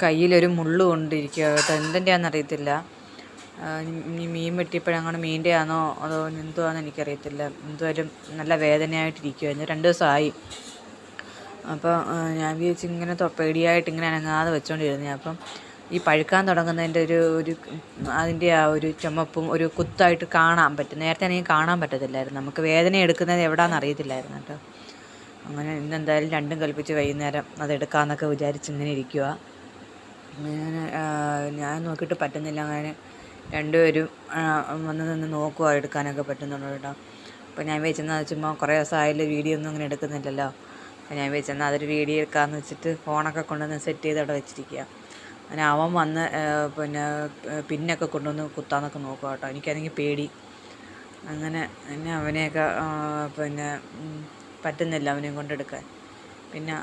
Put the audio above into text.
കയ്യിലൊരു മുള്ള് കൊണ്ടിരിക്കുക കേട്ടോ, എന്തിൻ്റെയാണെന്നറിയത്തില്ല. ഇനി മീൻ വെട്ടിയപ്പോഴങ്ങനെ മീൻ്റെ ആണോ അതോ എന്തുവാണെന്ന് എനിക്കറിയത്തില്ല. എന്തായാലും നല്ല വേദനയായിട്ടിരിക്കുമായിരുന്നു, 2 ദിവസമായി. അപ്പോൾ ഞാൻ വിചാരിച്ചു ഇങ്ങനെ പേടിയായിട്ട് ഇങ്ങനെ അനങ്ങാതെ വെച്ചുകൊണ്ടിരുന്നത്. അപ്പം ഈ പഴുക്കാൻ തുടങ്ങുന്നതിൻ്റെ ഒരു അതിൻ്റെ ആ ഒരു ചുമപ്പും ഒരു കുത്തായിട്ട് കാണാൻ പറ്റും. നേരത്തെ എനിക്ക് കാണാൻ പറ്റത്തില്ലായിരുന്നു, നമുക്ക് വേദന എടുക്കുന്നത് എവിടെയാണെന്ന് അറിയത്തില്ലായിരുന്നു കേട്ടോ. അങ്ങനെ ഇന്നെന്തായാലും രണ്ടും കൽപ്പിച്ച് വൈകുന്നേരം അതെടുക്കാമെന്നൊക്കെ വിചാരിച്ചിങ്ങനെ ഇരിക്കുക. ഞാൻ നോക്കിയിട്ട് പറ്റുന്നില്ല. അങ്ങനെ രണ്ടുപേരും വന്ന് നിന്ന് നോക്കുക എടുക്കാനൊക്കെ പറ്റുന്നുണ്ടോ കേട്ടോ. അപ്പോൾ ഞാൻ വിചാരിച്ചെന്നാൽ ചുമ്മാ കുറേ ദിവസമായാലും വീഡിയോ ഒന്നും അങ്ങനെ എടുക്കുന്നില്ലല്ലോ. അപ്പോൾ ഞാൻ വിചാരിച്ചെന്നാൽ അതൊരു വീഡിയോ എടുക്കാമെന്ന് വെച്ചിട്ട് ഫോണൊക്കെ കൊണ്ടുവന്ന് സെറ്റ് ചെയ്ത് അവിടെ വെച്ചിരിക്കുക. അങ്ങനെ അവൻ വന്ന് പിന്നൊക്കെ കൊണ്ടുവന്ന് കുത്താന്നൊക്കെ നോക്കുക കേട്ടോ. എനിക്കാണെങ്കിൽ പേടി. അങ്ങനെ അവനെയൊക്കെ പറ്റുന്നില്ല അവനെയും കൊണ്ടെടുക്കാൻ. പിന്നെ